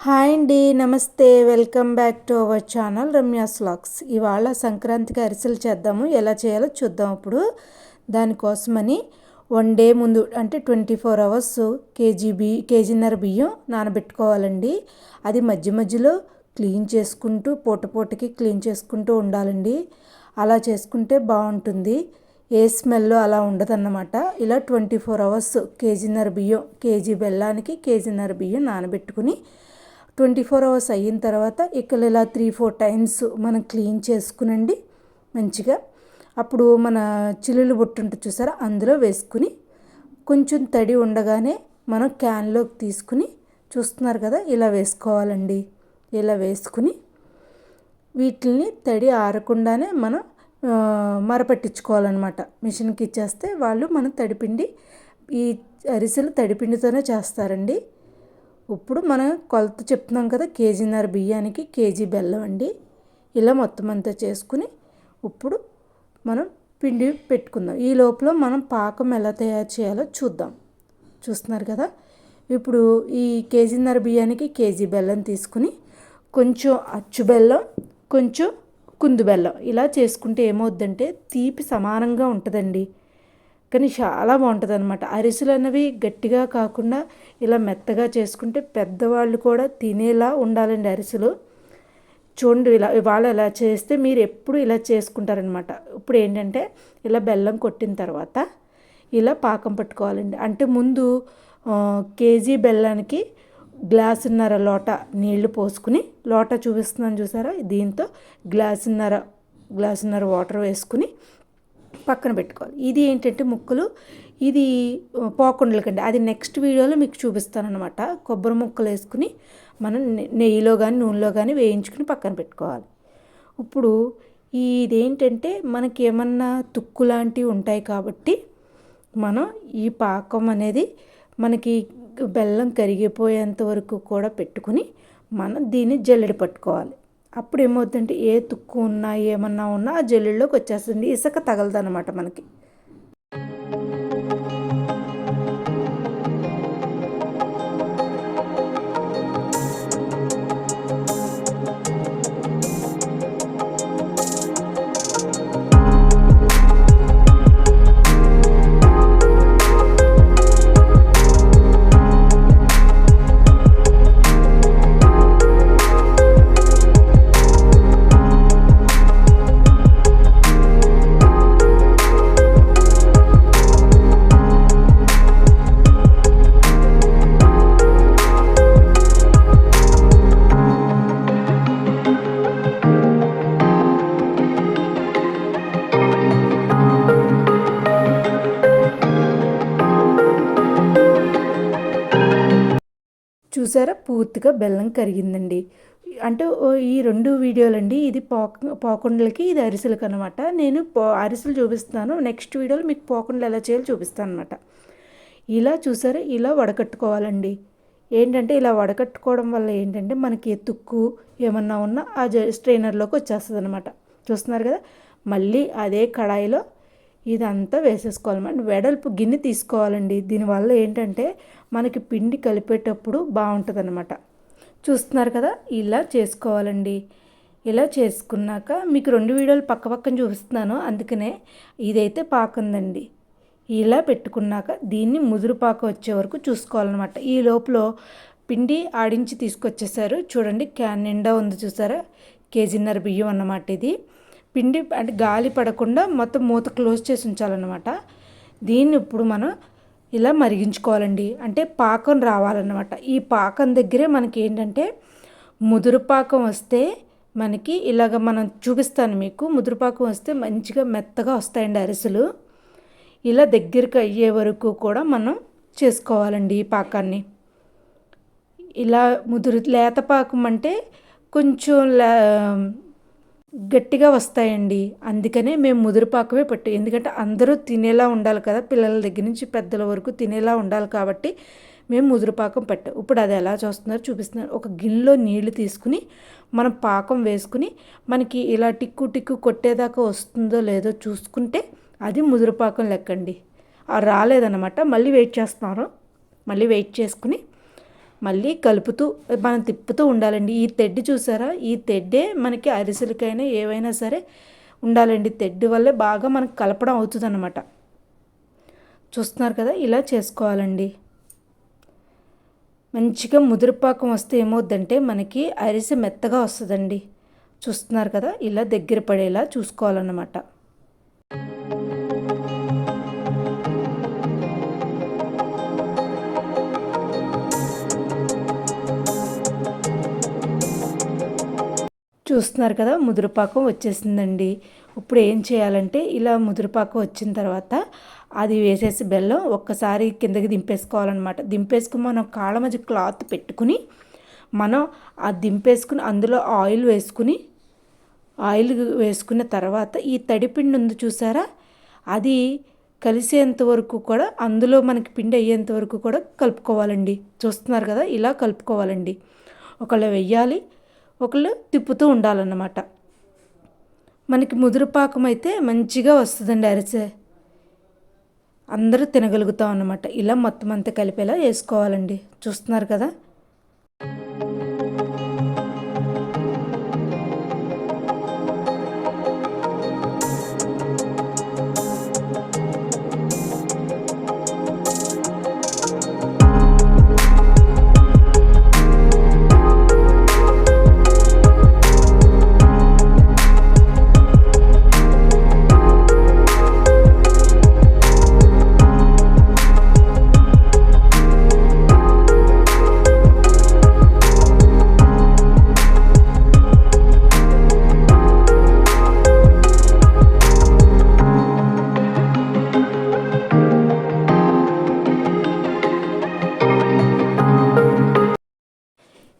Hi అండి, నమస్తే. Welcome back to our channel Ramya's vlogs. ఇవాళ సంక్రాంతికి అరిసెలు చేద్దాము. ఎలా చేయాలో చూద్దాం. ఇప్పుడు దానికోసమని 1 డే ముందు అంటే 24 hours కేజీన్నర బియ్యం నానబెట్టుకోవాలండి. అది మధ్య మధ్యలో క్లీన్ చేసుకుంటూ పూటకి క్లీన్ చేసుకుంటూ ఉండాలండి. అలా చేసుకుంటే బాగుంటుంది. ఏ స్మెల్ అలా ఉండదన్నమాట. ఇలా 24 hours కేజీన్నర బియ్యం, కేజీ బెల్లానికి కేజీన్నర బియ్యం నానబెట్టుకుని 24 hours అయిన తర్వాత ఇక్కడ ఇలా 3-4 times మనం క్లీన్ చేసుకునండి మంచిగా. అప్పుడు మన చిల్లులు బొట్టు ఉంటుంది చూసారా, అందులో వేసుకుని కొంచెం తడి ఉండగానే మనం క్యాన్లోకి తీసుకుని చూస్తున్నారు కదా, ఇలా వేసుకోవాలండి. ఇలా వేసుకుని వీటిని తడి ఆరకుండానే మనం మరపట్టించుకోవాలన్నమాట. మిషన్కి ఇచ్చేస్తే వాళ్ళు మనం తడిపిండి, ఈ అరిసెలు తడిపిండితోనే చేస్తారండి. ఇప్పుడు మనం కొలత చెప్తున్నాం కదా, కేజీన్నర బియ్యానికి కేజీ బెల్లం అండి. ఇలా మొత్తం అంతా చేసుకుని ఇప్పుడు మనం పిండి పెట్టుకుందాం. ఈ లోపల మనం పాకం ఎలా తయారు చేయాలో చూద్దాం. చూస్తున్నారు కదా, ఇప్పుడు ఈ కేజీన్నర బియ్యానికి కేజీ బెల్లం తీసుకుని కొంచెం అచ్చు బెల్లం, కొంచెం కుందు బెల్లం ఇలా చేసుకుంటే ఏమవుద్దంటే తీపి సమానంగా ఉంటుందండి. కానీ చాలా బాగుంటుంది అనమాట. అరిసెలు అన్నవి గట్టిగా కాకుండా ఇలా మెత్తగా చేసుకుంటే పెద్దవాళ్ళు కూడా తినేలా ఉండాలండి అరిసెలు. చూడండి, ఇవాళ ఇలా చేస్తే మీరు ఎప్పుడు ఇలా చేసుకుంటారనమాట. ఇప్పుడు ఏంటంటే ఇలా బెల్లం కొట్టిన తర్వాత ఇలా పాకం పట్టుకోవాలండి. అంటే ముందు కేజీ బెల్లానికి గ్లాసున్నర లోట నీళ్లు పోసుకుని, లోట చూపిస్తున్నాను చూసారా, దీంతో గ్లాసున్నర వాటర్ వేసుకుని పక్కన పెట్టుకోవాలి. ఇది ఏంటంటే ముక్కలు, ఇది పోకుండలకండి, అది నెక్స్ట్ వీడియోలో మీకు చూపిస్తాను అనమాట. కొబ్బరి ముక్కలు వేసుకుని మనం నెయ్యిలో కానీ నూనెలో కానీ వేయించుకుని పక్కన పెట్టుకోవాలి. ఇప్పుడు ఇదేంటంటే మనకి ఏమన్నా తుక్కు లాంటివి ఉంటాయి కాబట్టి మనం ఈ పాకం అనేది మనకి బెల్లం కరిగిపోయేంత వరకు కూడా పెట్టుకుని మనం దీన్ని జల్లెడ పట్టుకోవాలి. అప్పుడు ఏమవుతుందంటే ఏ తుక్కు ఉన్నా ఏమన్నా ఉన్నా ఆ జల్లెడలోకి వచ్చేస్తుంది, ఇసుక తగలదన్నమాట మనకి. చూసారా, పూర్తిగా బెల్లం కరిగిందండి. అంటే ఈ 2 వీడియోలండి, ఇది పోకుండలకి, ఇది అరిసెలకు అనమాట. నేను అరిసెలు చూపిస్తాను, నెక్స్ట్ వీడియోలో మీకు పోకుండలు ఎలా చేయాలో చూపిస్తాను అనమాట. ఇలా చూసారా, ఇలా వడకట్టుకోవాలండి. ఏంటంటే ఇలా వడకట్టుకోవడం వల్ల ఏంటంటే మనకి తుక్కు ఏమన్నా ఉన్నా ఆ స్ట్రైనర్లోకి వచ్చేస్తుంది అనమాట. చూస్తున్నారు కదా, మళ్ళీ అదే కడాయిలో ఇదంతా వేసేసుకోవాలన్నమాట. వెడల్పు గిన్నె తీసుకోవాలండి. దీనివల్ల ఏంటంటే మనకి పిండి కలిపేటప్పుడు బాగుంటుంది అనమాట. చూస్తున్నారు కదా, ఇలా చేసుకోవాలండి. ఇలా చేసుకున్నాక మీకు 2 వీడియోలు పక్కన చూపిస్తున్నాను, అందుకనే ఇదైతే పాకందండి. ఇలా పెట్టుకున్నాక దీన్ని ముదురు పాకం వచ్చే వరకు చూసుకోవాలన్నమాట. ఈ లోపల పిండి ఆడించి తీసుకొచ్చేసారు చూడండి, క్యాన్ నిండా ఉంది చూసారా, కేజీన్నర బియ్యం అన్నమాట. ఇది పిండి అంటే గాలి పడకుండా మొత్తం మూత క్లోజ్ చేసి ఉంచాలన్నమాట. దీన్ని ఇప్పుడు మనం ఇలా మరిగించుకోవాలండి. అంటే పాకం రావాలన్నమాట. ఈ పాకం దగ్గరే మనకి ఏంటంటే ముదురు పాకం వస్తే మనకి ఇలాగ మనం చూపిస్తాను మీకు. ముదురు పాకం వస్తే మంచిగా మెత్తగా వస్తాయండి అరిసెలు. ఇలా దగ్గరికి అయ్యే వరకు కూడా మనం చేసుకోవాలండి ఈ పాకాన్ని. ఇలా లేత పాకం అంటే కొంచెం గట్టిగా వస్తాయండి. అందుకనే మేము ముదురు పాకమే పెట్టాం. ఎందుకంటే అందరూ తినేలా ఉండాలి కదా, పిల్లల దగ్గర నుంచి పెద్దల వరకు తినేలా ఉండాలి కాబట్టి మేము ముదురు పాకం పెట్టాం. ఇప్పుడు అది ఎలా చూస్తున్నారో చూపిస్తున్నారు. ఒక గిన్నెలో నీళ్లు తీసుకుని మనం పాకం వేసుకుని మనకి ఇలా టిక్కు కొట్టేదాకా వస్తుందో లేదో చూసుకుంటే అది ముదురు పాకం లెక్కండి. రాలేదన్నమాట, మళ్ళీ వెయిట్ చేస్తున్నారు. మళ్ళీ వెయిట్ చేసుకుని మళ్ళీ కలుపుతూ మనం తిప్పుతూ ఉండాలండి. ఈ తెడ్డు చూసారా, ఈ తెడ్డే మనకి అరిసెలకైనా ఏవైనా సరే ఉండాలండి. తెడ్డు వల్లే బాగా మనకు కలపడం అవుతుంది అన్నమాట. చూస్తున్నారు కదా, ఇలా చేసుకోవాలండి. మంచిగా ముదురుపాకం వస్తే ఏమవుద్దంటే మనకి అరిసె మెత్తగా వస్తుందండి. చూస్తున్నారు కదా, ఇలా దగ్గర పడేలా చూసుకోవాలన్నమాట. చూస్తున్నారు కదా, ముదురుపాకం వచ్చేసిందండి. ఇప్పుడు ఏం చేయాలంటే ఇలా ముదురుపాకం వచ్చిన తర్వాత అది వేసేసి బెల్లం ఒక్కసారి కిందకి దింపేసుకోవాలన్నమాట. దింపేసుకుని మనం కాళ్ళ మధ్య క్లాత్ పెట్టుకుని మనం అది దింపేసుకుని అందులో ఆయిల్ వేసుకున్న తర్వాత ఈ తడిపిండి ఉంది చూసారా, అది కలిసేంత వరకు కూడా అందులో మనకి పిండి అయ్యేంత వరకు కూడా కలుపుకోవాలండి. చూస్తున్నారు కదా, ఇలా కలుపుకోవాలండి. ఒకళ్ళు వెయ్యాలి, ఒకళ్ళు తిప్పుతూ ఉండాలన్నమాట. మనకి ముదురుపాకం అయితే మంచిగా వస్తుందండి అరిసె, అందరూ తినగలుగుతాం అన్నమాట. ఇలా మొత్తం అంతా కలిపేలా వేసుకోవాలండి. చూస్తున్నారు కదా,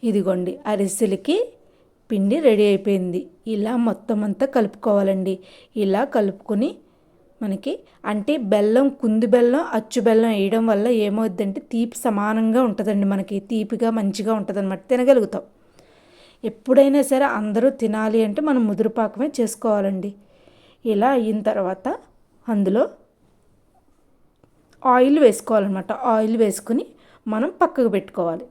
ఇదిగోండి అరిసెలకి పిండి రెడీ అయిపోయింది. ఇలా మొత్తం అంతా కలుపుకోవాలండి. ఇలా కలుపుకొని మనకి అంటే బెల్లం, కుంది బెల్లం, అచ్చు బెల్లం వేయడం వల్ల ఏమవుద్దంటే తీపి సమానంగా ఉంటుందండి. మనకి తీపిగా మంచిగా ఉంటుంది అన్నమాట, తినగలుగుతాం. ఎప్పుడైనా సరే అందరూ తినాలి అంటే మనం ముదురుపాకమే చేసుకోవాలండి. ఇలా అయిన తర్వాత అందులో ఆయిల్ వేసుకోవాలన్నమాట. ఆయిల్ వేసుకుని మనం పక్కకు పెట్టుకోవాలి.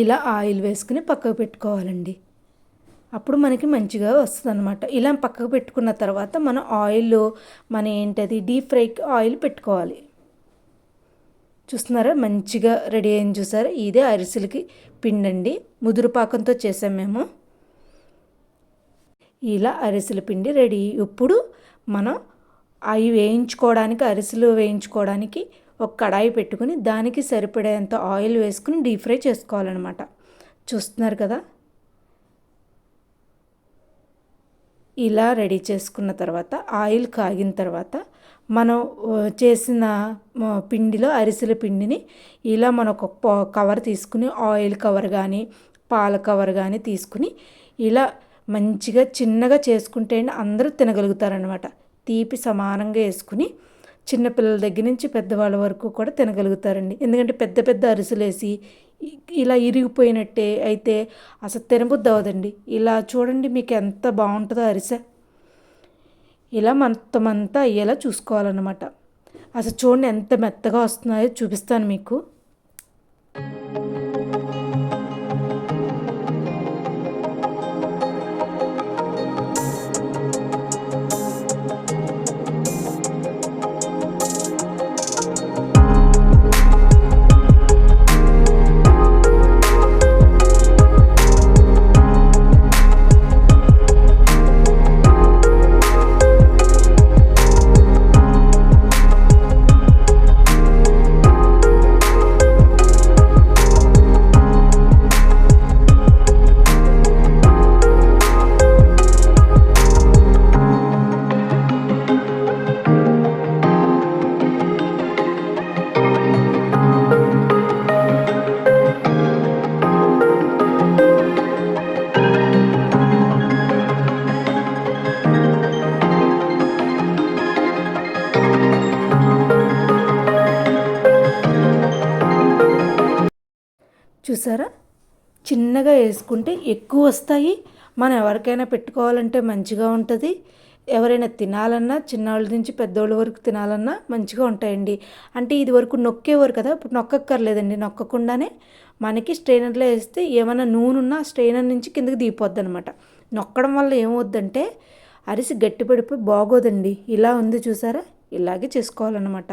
ఇలా ఆయిల్ వేసుకుని పక్కకు పెట్టుకోవాలండి. అప్పుడు మనకి మంచిగా వస్తుంది అనమాట. ఇలా పక్కకు పెట్టుకున్న తర్వాత మనం ఆయిల్ ఏంటది డీప్ ఫ్రైకి ఆయిల్ పెట్టుకోవాలి. చూస్తున్నారా, మంచిగా రెడీ అయింది చూసారా. ఇదే అరిసెలకి పిండి అండి, ముదురు పాకంతో చేసాం మేము. ఇలా అరిసెల పిండి రెడీ. ఇప్పుడు మనం అవి వేయించుకోవడానికి, అరిసెలు వేయించుకోవడానికి ఒక కడాయి పెట్టుకుని దానికి సరిపడేంత ఆయిల్ వేసుకుని డీప్ ఫ్రై చేసుకోవాలన్నమాట. చూస్తున్నారు కదా, ఇలా రెడీ చేసుకున్న తర్వాత ఆయిల్ కాగిన తర్వాత మనం చేసిన పిండిలో అరిసెల పిండిని ఇలా మనం ఒక కవర్ తీసుకుని, ఆయిల్ కవర్ కానీ పాల కవర్ కానీ తీసుకుని ఇలా మంచిగా చిన్నగా చేసుకుంటే అందరూ తినగలుగుతారనమాట. తీపి సమానంగా వేసుకుని చిన్నపిల్లల దగ్గర నుంచి పెద్దవాళ్ళ వరకు కూడా తినగలుగుతారండి. ఎందుకంటే పెద్ద పెద్ద అరిసెలు వేసి ఇలా ఇరిగిపోయినట్టే అయితే అసలు తినబుద్ధి అవ్వదండి. ఇలా చూడండి మీకు ఎంత బాగుంటుందో అరిసె. ఇలా మొత్తం అంతా అయ్యేలా చూసుకోవాలన్నమాట. అసలు చూడండి ఎంత మెత్తగా వస్తున్నాయో చూపిస్తాను మీకు. చూసారా, చిన్నగా వేసుకుంటే ఎక్కువ వస్తాయి. మనం ఎవరికైనా పెట్టుకోవాలంటే మంచిగా ఉంటుంది. ఎవరైనా తినాలన్నా చిన్నవాళ్ళ నుంచి పెద్దవాళ్ళ వరకు తినాలన్నా మంచిగా ఉంటాయండి. అంటే ఇది వరకు నొక్కేవారు కదా, ఇప్పుడు నొక్కక్కర్లేదండి. నొక్కకుండానే మనకి స్ట్రైనర్లో వేస్తే ఏమైనా నూనె ఉన్నా స్ట్రైనర్ నుంచి కిందకి దిగిపోద్ది అనమాట. నొక్కడం వల్ల ఏమవుద్దంటే అరిసి గట్టిపడిపోయి బాగోదండి. ఇలా ఉంది చూసారా, ఇలాగే చేసుకోవాలన్నమాట.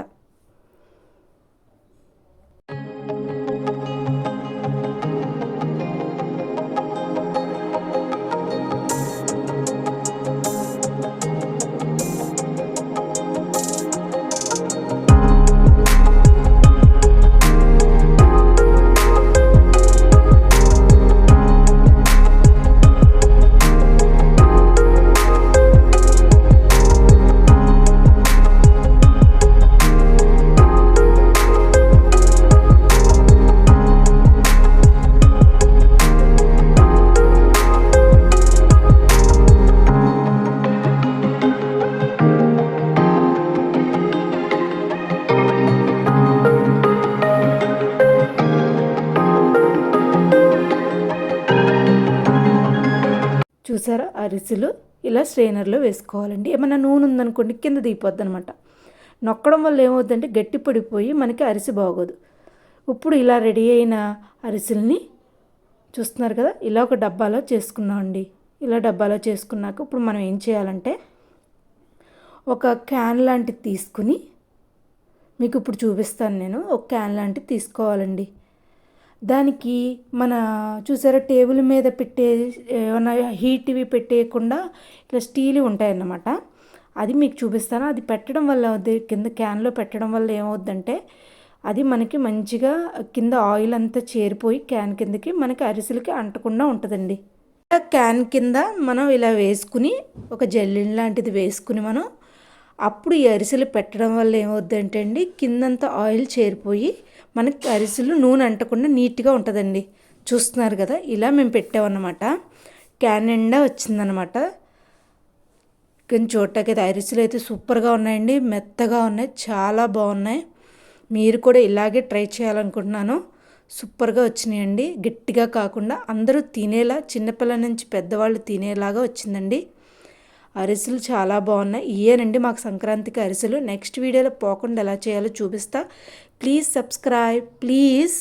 చూసారా, అరిసెలు ఇలా స్ట్రైనర్లో వేసుకోవాలండి. ఏమైనా నూనె ఉందనుకోండి కింద దిగిపోద్ది అనమాట. నొక్కడం వల్ల ఏమవుతుందంటే గట్టి పడిపోయి మనకి అరిసె బాగోదు. ఇప్పుడు ఇలా రెడీ అయిన అరిసెల్ని చూస్తున్నారు కదా, ఇలా ఒక డబ్బాలో చేసుకున్నామండి. ఇలా డబ్బాలో చేసుకున్నాక ఇప్పుడు మనం ఏం చేయాలంటే ఒక క్యాన్ లాంటిది తీసుకుని, మీకు ఇప్పుడు చూపిస్తాను నేను. ఒక క్యాన్ లాంటిది తీసుకోవాలండి. దానికి మన చూసారా టేబుల్ మీద పెట్టే ఏమన్నా హీట్వి పెట్టేయకుండా ఇట్లా స్టీల్ ఉంటాయన్నమాట. అది మీకు చూపిస్తాను. అది పెట్టడం వల్ల కింద క్యాన్లో పెట్టడం వల్ల ఏమవుద్దంటే అది మనకి మంచిగా కింద ఆయిల్ అంతా చేరిపోయి క్యాన్ కిందకి మనకి అరిసెలకి అంటకుండా ఉంటుందండి. క్యాన్ కింద మనం ఇలా వేసుకుని ఒక జల్లెడ లాంటిది వేసుకుని మనం అప్పుడు ఈ అరిసెలు పెట్టడం వల్ల ఏమవుద్దంటే అండి కిందంతా ఆయిల్ చేరిపోయి మనకి అరిసెలు నూనె అంటకుండా నీట్గా ఉంటుందండి. చూస్తున్నారు కదా, ఇలా మేము పెట్టామన్నమాట. క్యాన్ నిండా వచ్చిందనమాట. కొంచెం చూడటానికి అయితే అరిసెలు అయితే సూపర్గా ఉన్నాయండి, మెత్తగా ఉన్నాయి, చాలా బాగున్నాయి. మీరు కూడా ఇలాగే ట్రై చేయాలనుకుంటున్నాను. సూపర్గా వచ్చినాయండి, గట్టిగా కాకుండా అందరూ తినేలా, చిన్నపిల్లల నుంచి పెద్దవాళ్ళు తినేలాగా వచ్చిందండి. అరిసెలు చాలా బాగున్నాయి. ఇయేనండి మాకు సంక్రాంతికి అరిసెలు. నెక్స్ట్ వీడియోలో పోకుండా ఎలా చేయాలో చూపిస్తా. Please subscribe please.